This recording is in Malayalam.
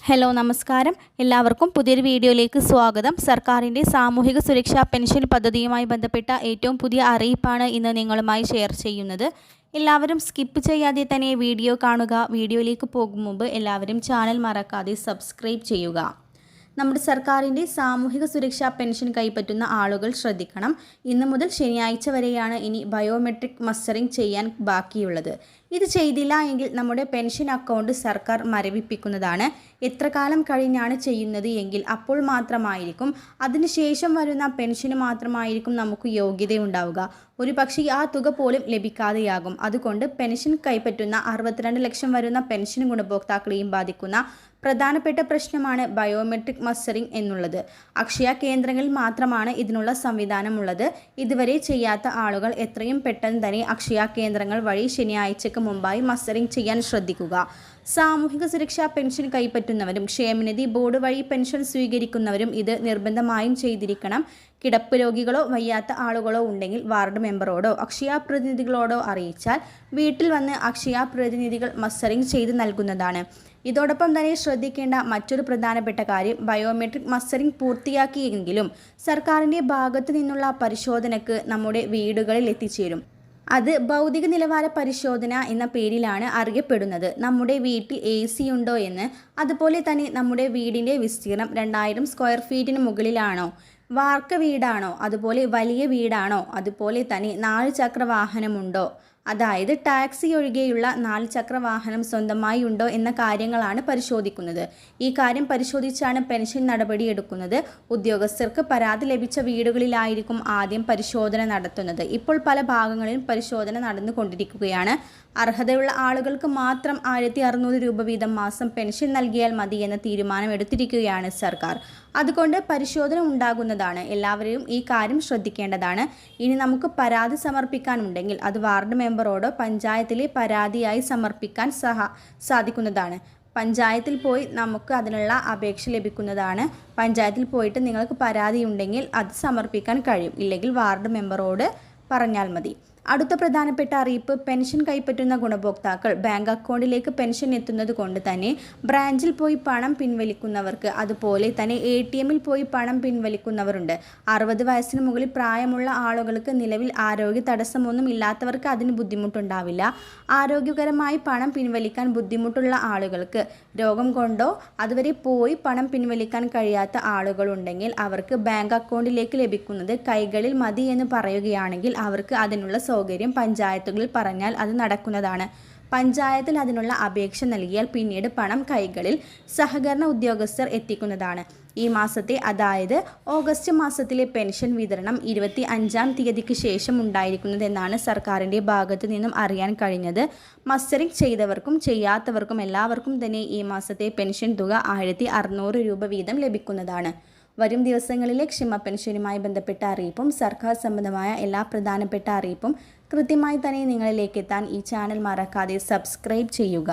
ഹലോ നമസ്കാരം എല്ലാവർക്കും പുതിയൊരു വീഡിയോയിലേക്ക് സ്വാഗതം. സർക്കാരിൻ്റെ സാമൂഹിക സുരക്ഷാ പെൻഷൻ പദ്ധതിയുമായി ബന്ധപ്പെട്ട ഏറ്റവും പുതിയ അറിയിപ്പാണ് ഇന്ന് നിങ്ങളുമായി ഷെയർ ചെയ്യുന്നത്. എല്ലാവരും സ്കിപ്പ് ചെയ്യാതെ തന്നെ വീഡിയോ കാണുക. വീഡിയോയിലേക്ക് പോകും മുമ്പ് എല്ലാവരും ചാനൽ മറക്കാതെ സബ്സ്ക്രൈബ് ചെയ്യുക. നമ്മുടെ സർക്കാരിൻ്റെ സാമൂഹിക സുരക്ഷാ പെൻഷൻ കൈപ്പറ്റുന്ന ആളുകൾ ശ്രദ്ധിക്കണം. ഇന്ന് മുതൽ ശനിയാഴ്ച വരെയാണ് ഇനി ബയോമെട്രിക് മസ്റ്ററിംഗ് ചെയ്യാൻ ബാക്കിയുള്ളത്. ഇത് ചെയ്തില്ല എങ്കിൽ നമ്മുടെ പെൻഷൻ അക്കൗണ്ട് സർക്കാർ മരവിപ്പിക്കുന്നതാണ്. എത്ര കാലം കഴിഞ്ഞാണ് ചെയ്യുന്നത് എങ്കിൽ അപ്പോൾ മാത്രമായിരിക്കും, അതിനുശേഷം വരുന്ന പെൻഷന് മാത്രമായിരിക്കും നമുക്ക് യോഗ്യതയുണ്ടാവുക. ഒരു പക്ഷേ ആ തുക പോലും ലഭിക്കാതെയാകും. അതുകൊണ്ട് പെൻഷൻ കൈപ്പറ്റുന്ന 62 ലക്ഷം വരുന്ന പെൻഷൻ ഗുണഭോക്താക്കളെയും ബാധിക്കുന്ന പ്രധാനപ്പെട്ട പ്രശ്നമാണ് ബയോമെട്രിക് മസ്റ്ററിംഗ് എന്നുള്ളത്. അക്ഷയ കേന്ദ്രങ്ങളിൽ മാത്രമാണ് ഇതിനുള്ള സംവിധാനമുള്ളത്. ഇതുവരെ ചെയ്യാത്ത ആളുകൾ എത്രയും പെട്ടെന്ന് തന്നെ അക്ഷയ കേന്ദ്രങ്ങൾ വഴി ശനിയാഴ്ചയ്ക്ക് മുമ്പായി മസ്റ്ററിംഗ് ചെയ്യാൻ ശ്രദ്ധിക്കുക. സാമൂഹിക സുരക്ഷാ പെൻഷൻ കൈപ്പറ്റുന്നവരും ക്ഷേമനിധി ബോർഡ് വഴി പെൻഷൻ സ്വീകരിക്കുന്നവരും ഇത് നിർബന്ധമായും ചെയ്തിരിക്കണം. കിടപ്പ് രോഗികളോ വയ്യാത്ത ആളുകളോ ഉണ്ടെങ്കിൽ വാർഡ് മെമ്പറോടോ അക്ഷയ പ്രതിനിധികളോടോ അറിയിച്ചാൽ വീട്ടിൽ വന്ന് അക്ഷയ പ്രതിനിധികൾ മസ്റ്ററിംഗ് ചെയ്ത് നൽകുന്നതാണ്. ഇതോടൊപ്പം തന്നെ ശ്രദ്ധിക്കേണ്ട മറ്റൊരു പ്രധാനപ്പെട്ട കാര്യം, ബയോമെട്രിക് മസ്റ്ററിംഗ് പൂർത്തിയാക്കിയെങ്കിലും സർക്കാരിൻ്റെ ഭാഗത്തു നിന്നുള്ള പരിശോധനയ്ക്ക് നമ്മുടെ വീടുകളിൽ എത്തിച്ചേരും. അത് ഭൗതിക നിലവാര പരിശോധന എന്ന പേരിലാണ് അറിയപ്പെടുന്നത്. നമ്മുടെ വീട്ടിൽ AC ഉണ്ടോ എന്ന്, അതുപോലെ തന്നെ നമ്മുടെ വീടിൻ്റെ വിസ്തീർണം 2000 സ്ക്വയർ ഫീറ്റിന് മുകളിലാണോ, വാർക്ക വീടാണോ, അതുപോലെ വലിയ വീടാണോ, അതുപോലെ തന്നെ 4 ചക്ര വാഹനമുണ്ടോ, അതായത് ടാക്സി ഒഴികെയുള്ള 4 ചക്ര വാഹനം സ്വന്തമായി ഉണ്ടോ എന്ന കാര്യങ്ങളാണ് പരിശോധിക്കുന്നത്. ഈ കാര്യം പരിശോധിച്ചാണ് പെൻഷൻ നടപടിയെടുക്കുന്നത്. ഉദ്യോഗസ്ഥർക്ക് പരാതി ലഭിച്ച വീടുകളിലായിരിക്കും ആദ്യം പരിശോധന നടത്തുന്നത്. ഇപ്പോൾ പല ഭാഗങ്ങളിലും പരിശോധന നടന്നുകൊണ്ടിരിക്കുകയാണ്. അർഹതയുള്ള ആളുകൾക്ക് മാത്രം 1600 രൂപ വീതം മാസം പെൻഷൻ നൽകിയാൽ മതി എന്ന തീരുമാനം എടുത്തിരിക്കുകയാണ് സർക്കാർ. അതുകൊണ്ട് പരിശോധന ഉണ്ടാകുന്നതാണ്. എല്ലാവരെയും ഈ കാര്യം ശ്രദ്ധിക്കേണ്ടതാണ്. ഇനി നമുക്ക് പരാതി സമർപ്പിക്കാനുണ്ടെങ്കിൽ അത് വാർഡ് മെമ്പറോടോ പഞ്ചായത്തിലെ പരാതിയായി സമർപ്പിക്കാൻ സാധിക്കുന്നതാണ്. പഞ്ചായത്തിൽ പോയി നമുക്ക് അതിനുള്ള അപേക്ഷ ലഭിക്കുന്നതാണ്. പഞ്ചായത്തിൽ പോയിട്ട് നിങ്ങൾക്ക് പരാതി ഉണ്ടെങ്കിൽ അത് സമർപ്പിക്കാൻ കഴിയും. ഇല്ലെങ്കിൽ വാർഡ് മെമ്പറോട് പറഞ്ഞാൽ മതി. അടുത്ത പ്രധാനപ്പെട്ട അറിയിപ്പ്, പെൻഷൻ കൈപ്പറ്റുന്ന ഗുണഭോക്താക്കൾ ബാങ്ക് അക്കൗണ്ടിലേക്ക് പെൻഷൻ എത്തുന്നത് കൊണ്ട് തന്നെ ബ്രാഞ്ചിൽ പോയി പണം പിൻവലിക്കുന്നവർക്ക്, അതുപോലെ തന്നെ ATMിൽ പോയി പണം പിൻവലിക്കുന്നവരുണ്ട്. 60 വയസ്സിന് മുകളിൽ പ്രായമുള്ള ആളുകൾക്ക്, നിലവിൽ ആരോഗ്യ തടസ്സമൊന്നും ഇല്ലാത്തവർക്ക് അതിന് ബുദ്ധിമുട്ടുണ്ടാവില്ല. ആരോഗ്യകരമായി പണം പിൻവലിക്കാൻ ബുദ്ധിമുട്ടുള്ള ആളുകൾക്ക്, രോഗം കൊണ്ടോ അതുവരെ പോയി പണം പിൻവലിക്കാൻ കഴിയാത്ത ആളുകളുണ്ടെങ്കിൽ അവർക്ക് ബാങ്ക് അക്കൗണ്ടിലേക്ക് ലഭിക്കുന്നത് കൈകളിൽ മതി എന്ന് പറയുകയാണെങ്കിൽ അവർക്ക് അതിനുള്ള സൗകര്യം പഞ്ചായത്തുകളിൽ പറഞ്ഞാൽ അത് നടക്കുന്നതാണ്. പഞ്ചായത്തിൽ അതിനുള്ള അപേക്ഷ നൽകിയാൽ പിന്നീട് പണം കൈകളിൽ സഹകരണ ഉദ്യോഗസ്ഥർ എത്തിക്കുന്നതാണ്. ഈ മാസത്തെ, അതായത് ഓഗസ്റ്റ് മാസത്തിലെ പെൻഷൻ വിതരണം 25-ാം തീയതിക്ക് ശേഷം ഉണ്ടായിരിക്കുന്നതെന്നാണ് സർക്കാരിൻ്റെ ഭാഗത്തു നിന്നും അറിയാൻ കഴിഞ്ഞത്. മസ്റ്ററിംഗ് ചെയ്തവർക്കും ചെയ്യാത്തവർക്കും എല്ലാവർക്കും തന്നെ ഈ മാസത്തെ പെൻഷൻ തുക 1600 രൂപ വീതം ലഭിക്കുന്നതാണ്. വരും ദിവസങ്ങളിലെ ക്ഷേമ പെൻഷനുമായി ബന്ധപ്പെട്ട അറിയിപ്പും സർക്കാർ സംബന്ധമായ എല്ലാ പ്രധാനപ്പെട്ട അറിയിപ്പും കൃത്യമായി തന്നെ നിങ്ങളിലേക്ക് എത്താൻ ഈ ചാനൽ മറക്കാതെ സബ്സ്ക്രൈബ് ചെയ്യുക.